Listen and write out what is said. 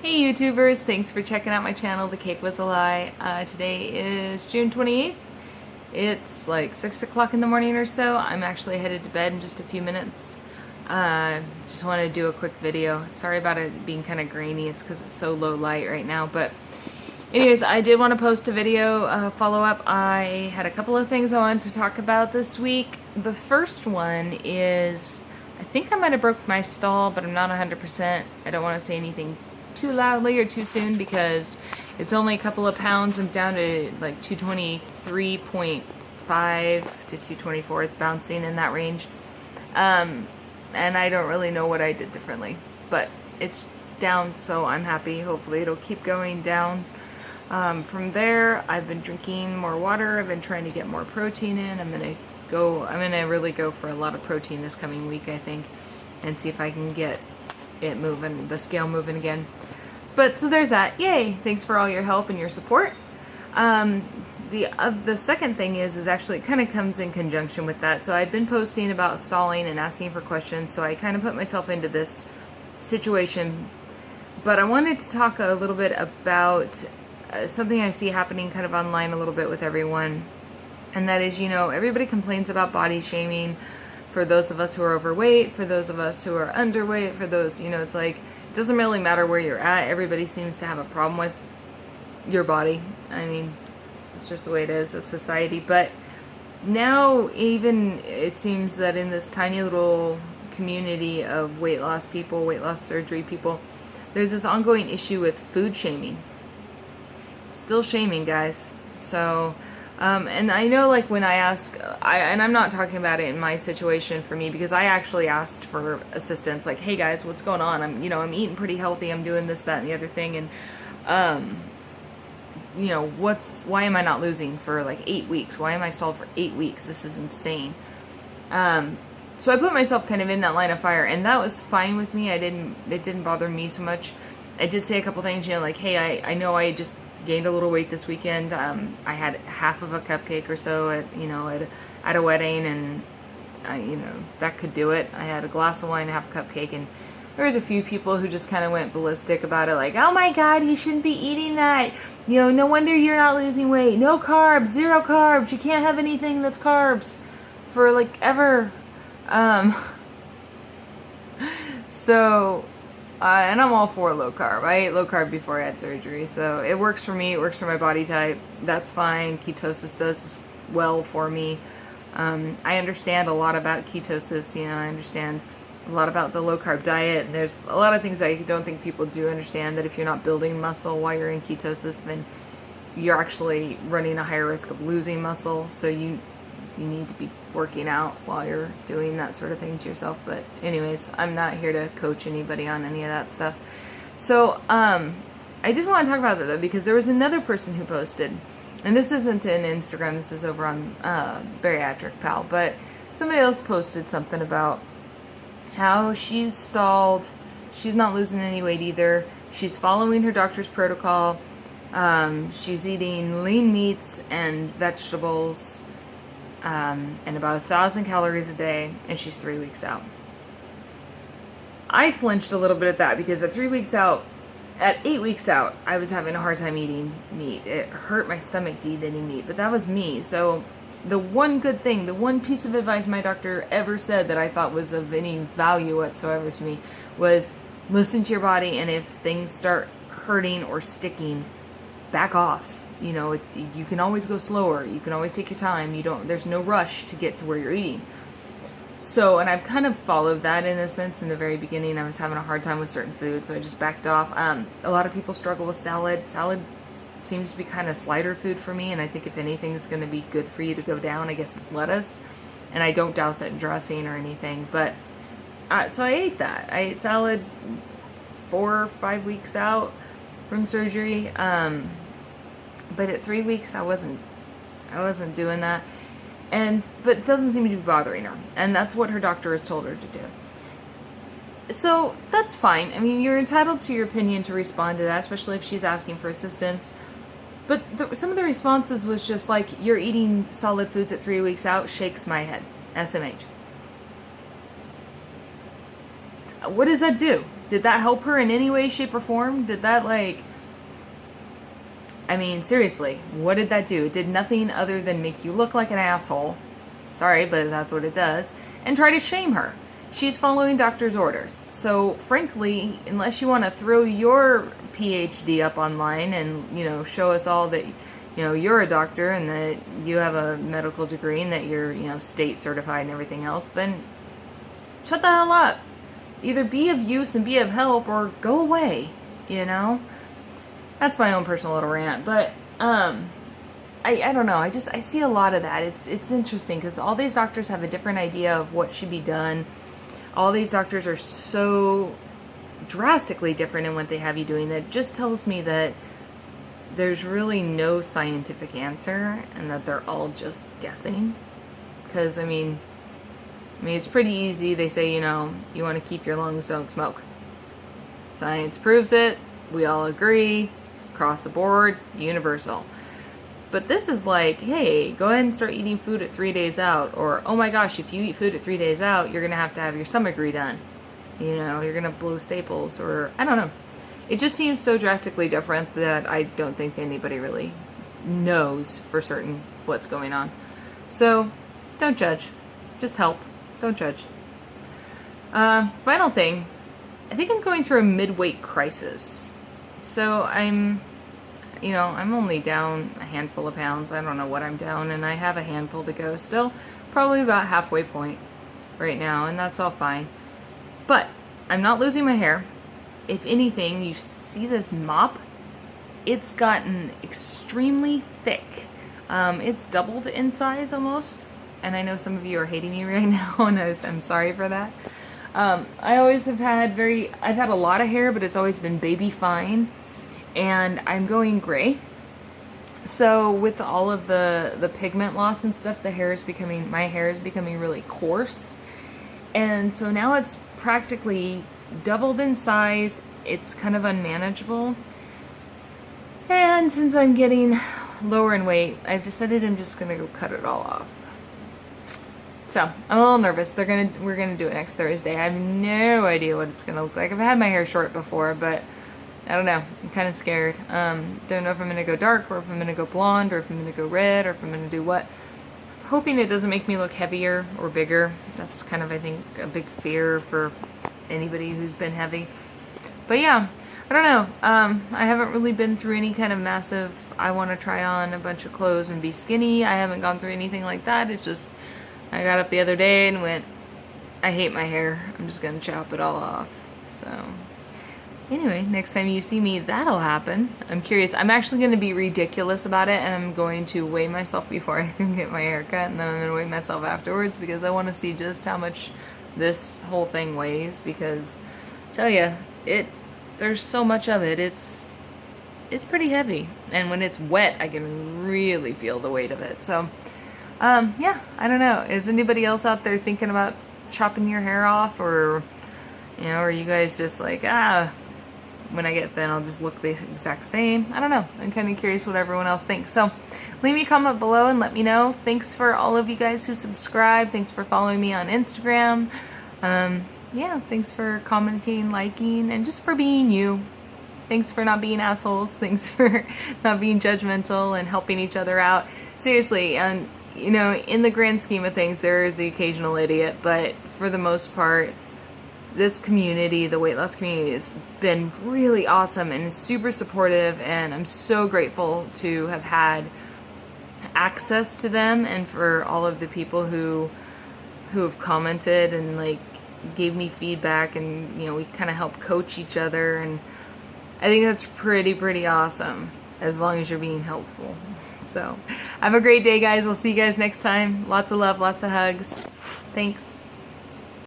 Hey YouTubers, thanks for checking out my channel, The Cake Was a Lie. Today is June 28th. It's like 6 o'clock in the morning or so. I'm actually headed to bed in just a few minutes. Just wanted to do a quick video. Sorry about it being kind of grainy, it's because it's so low light right now. But anyways, I did want to post a video follow-up. I had a couple of things I wanted to talk about this week. The first one is, I think I might have broke my stall, but I'm not 100%. I don't want to say anything too loudly or too soon because it's only a couple of pounds. I'm down to like 223.5 to 224. It's bouncing in that range. And I don't really know what I did differently, but it's down, so I'm happy. Hopefully it'll keep going down. From there, I've been drinking more water. I've been trying to get more protein in. I'm gonna really go for a lot of protein this coming week, I think, and see if I can get it moving, the scale moving again. But so there's that. Yay! Thanks for all your help and your support. The second thing is actually it kind of comes in conjunction with that. So I've been posting about stalling and asking for questions, so I kind of put myself into this situation. But I wanted to talk a little bit about something I see happening kind of online a little bit with everyone, and that is, everybody complains about body shaming. For those of us who are overweight, for those of us who are underweight, for those, it's like, it doesn't really matter where you're at. Everybody seems to have a problem with your body. I mean, it's just the way it is, it's society. But now even it seems that in this tiny little community of weight loss people, weight loss surgery people, there's this ongoing issue with food shaming. Still shaming, guys. So, and I know, like, when I ask, and I'm not talking about it in my situation for me, because I actually asked for assistance, like, hey guys, what's going on? I'm eating pretty healthy, I'm doing this, that, and the other thing, and, why am I not losing for like 8 weeks? Why am I stalled for 8 weeks? This is insane. So I put myself kind of in that line of fire, and that was fine with me. It didn't bother me so much. I did say a couple things, like, hey, I know I just gained a little weight this weekend. I had half of a cupcake or so at a wedding, and that could do it. I had a glass of wine, half a cupcake, and there was a few people who just kind of went ballistic about it, like, oh my god, you shouldn't be eating that. No wonder you're not losing weight. No carbs, 0 carbs. You can't have anything that's carbs for like ever. And I'm all for low carb. I ate low carb before I had surgery, so it works for me. It works for my body type. That's fine. Ketosis does well for me. I understand a lot about ketosis. I understand a lot about the low carb diet. And there's a lot of things I don't think people do understand, that if you're not building muscle while you're in ketosis, then you're actually running a higher risk of losing muscle. So you need to be working out while you're doing that sort of thing to yourself. But anyways, I'm not here to coach anybody on any of that stuff. So I did want to talk about that though, because there was another person who posted, and this isn't in Instagram, this is over on Bariatric Pal, but somebody else posted something about how she's stalled, she's not losing any weight either, she's following her doctor's protocol, she's eating lean meats and vegetables, and about 1,000 calories a day, and she's 3 weeks out. I flinched a little bit at that, because at 8 weeks out, I was having a hard time eating meat. It hurt my stomach to eat any meat, but that was me. So the one good thing, the one piece of advice my doctor ever said that I thought was of any value whatsoever to me was, listen to your body, and if things start hurting or sticking, back off. You can always go slower. You can always take your time. There's no rush to get to where you're eating. So, and I've kind of followed that in a sense. In the very beginning, I was having a hard time with certain foods, so I just backed off. A lot of people struggle with salad. Salad seems to be kind of slider food for me, and I think if anything is going to be good for you to go down, I guess it's lettuce. And I don't douse it in dressing or anything. But, so I ate that. I ate salad 4 or 5 weeks out from surgery. But at 3 weeks, I wasn't doing that, but it doesn't seem to be bothering her, and that's what her doctor has told her to do. So that's fine. I mean, you're entitled to your opinion to respond to that, especially if she's asking for assistance. But some of the responses was just like, you're eating solid foods at 3 weeks out, shakes my head. SMH. What does that do? Did that help her in any way, shape, or form? Did that, like, I mean, seriously, what did that do? It did nothing other than make you look like an asshole. Sorry, but that's what it does. And try to shame her. She's following doctor's orders. So, frankly, unless you want to throw your PhD up online and, you know, show us all that, you know, you're a doctor and that you have a medical degree and that you're, you know, state certified and everything else, then shut the hell up. Either be of use and be of help or go away, you know? That's my own personal little rant. But, I don't know. I see a lot of that. It's interesting because all these doctors have a different idea of what should be done. All these doctors are so drastically different in what they have you doing that just tells me that there's really no scientific answer and that they're all just guessing. Because, I mean, it's pretty easy. They say, you know, you want to keep your lungs, don't smoke. Science proves it. We all agree. Across the board, universal. But this is like, hey, go ahead and start eating food at 3 days out. Or, oh my gosh, if you eat food at 3 days out, you're going to have your stomach redone. You know, you're going to blow staples. Or, I don't know. It just seems so drastically different that I don't think anybody really knows for certain what's going on. So, don't judge. Just help. Don't judge. Final thing. I think I'm going through a mid-weight crisis. So, I'm only down a handful of pounds. I don't know what I'm down, and I have a handful to go still. Probably about halfway point right now, and that's all fine. But I'm not losing my hair. If anything, you see this mop? It's gotten extremely thick. It's doubled in size almost, and I know some of you are hating me right now, and I'm sorry for that. I've had a lot of hair, but it's always been baby fine. And I'm going gray. So with all of the pigment loss and stuff, my hair is becoming really coarse. And so now it's practically doubled in size. It's kind of unmanageable. And since I'm getting lower in weight, I've decided I'm just gonna go cut it all off. So I'm a little nervous. We're gonna do it next Thursday. I have no idea what it's gonna look like. I've had my hair short before, but I don't know. I'm kind of scared. Don't know if I'm going to go dark or if I'm going to go blonde or if I'm going to go red or if I'm going to do what. Hoping it doesn't make me look heavier or bigger. That's kind of, I think, a big fear for anybody who's been heavy. But yeah, I don't know. I haven't really been through any kind of massive, I want to try on a bunch of clothes and be skinny. I haven't gone through anything like that. It's just, I got up the other day and went, I hate my hair. I'm just going to chop it all off. So anyway, next time you see me, that'll happen. I'm curious. I'm actually going to be ridiculous about it, and I'm going to weigh myself before I can get my hair cut, and then I'm going to weigh myself afterwards because I want to see just how much this whole thing weighs, because I tell you, there's so much of it. It's pretty heavy, and when it's wet, I can really feel the weight of it. So, yeah, I don't know. Is anybody else out there thinking about chopping your hair off, or, you know, are you guys just like, when I get thin, I'll just look the exact same? I don't know. I'm kind of curious what everyone else thinks. So leave me a comment below and let me know. Thanks for all of you guys who subscribe. Thanks for following me on Instagram. Yeah, thanks for commenting, liking, and just for being you. Thanks for not being assholes. Thanks for not being judgmental and helping each other out. Seriously, and you know, in the grand scheme of things, there is the occasional idiot, but for the most part, this community, the weight loss community, has been really awesome and is super supportive, and I'm so grateful to have had access to them, and for all of the people who have commented and like gave me feedback, and you know, we kind of help coach each other, and I think that's pretty awesome, as long as you're being helpful. So have a great day, guys. I'll see you guys next time. Lots of love, lots of hugs. Thanks.